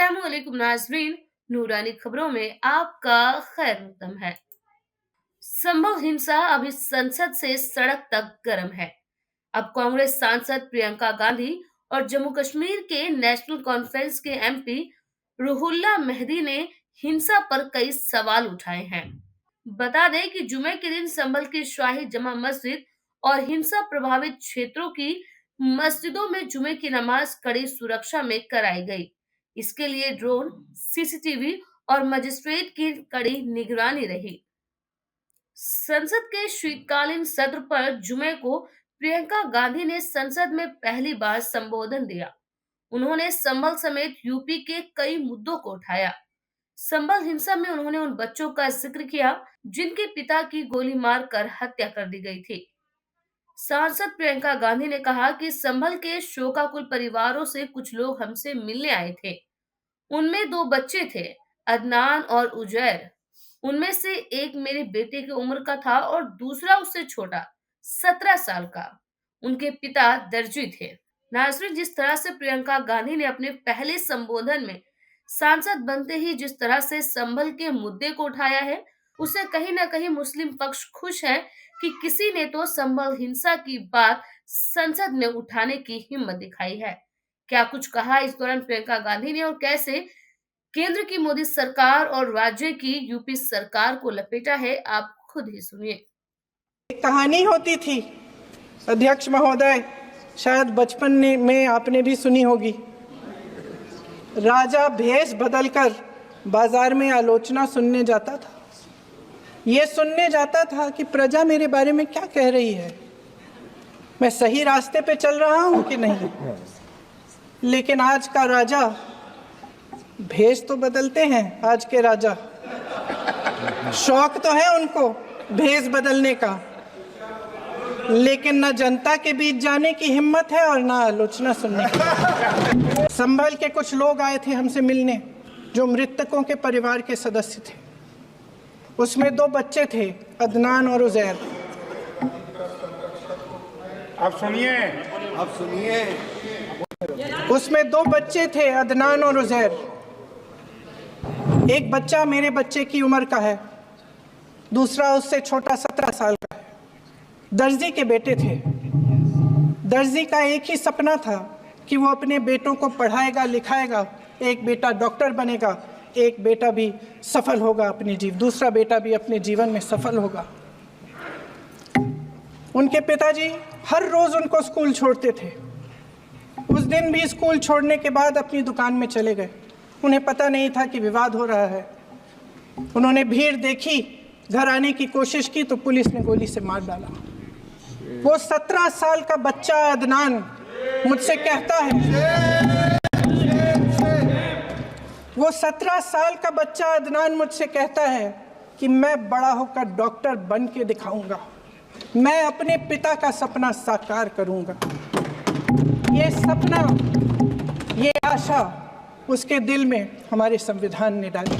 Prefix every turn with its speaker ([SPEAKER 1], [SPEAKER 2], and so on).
[SPEAKER 1] अस्सलामुअलैकुम नाज़रीन, नूरानी खबरों में आपका खैर मकदम है। संभव हिंसा अभी संसद से सड़क तक गर्म है। अब कांग्रेस सांसद प्रियंका गांधी और जम्मू कश्मीर के नेशनल कॉन्फ्रेंस के एमपी रुहुल्ला मेहदी ने हिंसा पर कई सवाल उठाए हैं। बता दें कि जुमे के दिन संभल की शाही जमा मस्जिद और हिंसा प्रभावित क्षेत्रों की मस्जिदों में जुमे की नमाज कड़ी सुरक्षा में कराई गई। इसके लिए ड्रोन, सीसीटीवी और मजिस्ट्रेट की कड़ी निगरानी रही। संसद के शीतकालीन सत्र पर जुमे को प्रियंका गांधी ने संसद में पहली बार संबोधन दिया। उन्होंने संभल समेत यूपी के कई मुद्दों को उठाया। संभल हिंसा में उन्होंने उन बच्चों का जिक्र किया जिनके पिता की गोली मारकर हत्या कर दी गई थी। सांसद प्रियंका गांधी ने कहा कि संभल के शोकाकुल परिवारों से कुछ लोग हमसे मिलने आए थे। उनमें 2 बच्चे थे, अदनान और उजैर। उनमें से एक मेरे बेटे की उम्र का था और दूसरा उससे छोटा, 17 साल का। उनके पिता दर्जी थे। नाज़रीन, जिस तरह से प्रियंका गांधी ने अपने पहले संबोधन में सांसद बनते ही जिस तरह से संभल के मुद्दे को उठाया है, उससे कहीं न कहीं मुस्लिम पक्ष खुश है कि किसी ने तो संभल हिंसा की बात संसद में उठाने की हिम्मत दिखाई है। क्या कुछ कहा इस दौरान प्रियंका गांधी ने और कैसे केंद्र की मोदी सरकार और राज्य की यूपी सरकार को लपेटा है, आप खुद ही सुनिए।
[SPEAKER 2] एक कहानी होती थी अध्यक्ष महोदय, शायद बचपन में आपने भी सुनी होगी। राजा भेष बदलकर बाजार में आलोचना सुनने जाता था। ये सुनने जाता था कि प्रजा मेरे बारे में क्या कह रही है, मैं सही रास्ते पे चल रहा हूं कि नहीं। लेकिन आज का राजा, भेष तो बदलते हैं आज के राजा, शौक तो है उनको भेष बदलने का, लेकिन न जनता के बीच जाने की हिम्मत है और ना आलोचना सुनने की। संभल के कुछ लोग आए थे हमसे मिलने जो मृतकों के परिवार के सदस्य थे। उसमें 2 बच्चे थे, अदनान और उजैर।
[SPEAKER 3] आप सुनिए।
[SPEAKER 2] उसमें 2 बच्चे थे, अदनान और उजैर। एक बच्चा मेरे बच्चे की उम्र का है, दूसरा उससे छोटा 17 साल का है। दर्जी के बेटे थे। दर्जी का एक ही सपना था कि वो अपने बेटों को पढ़ाएगा लिखाएगा। एक बेटा डॉक्टर बनेगा, एक बेटा भी सफल होगा दूसरा बेटा भी अपने जीवन में सफल होगा। उनके पिताजी हर रोज उनको स्कूल छोड़ते थे। उस दिन भी स्कूल छोड़ने के बाद अपनी दुकान में चले गए। उन्हें पता नहीं था कि विवाद हो रहा है। उन्होंने भीड़ देखी, घर आने की कोशिश की तो पुलिस ने गोली से मार डाला। वो 17 साल का बच्चा अदनान मुझसे कहता है, वो 17 साल का बच्चा अदनान मुझसे कहता है कि मैं बड़ा होकर डॉक्टर बन के दिखाऊंगा, मैं अपने पिता का सपना साकार करूंगा। ये सपना, ये आशा उसके दिल में हमारे संविधान ने डाली।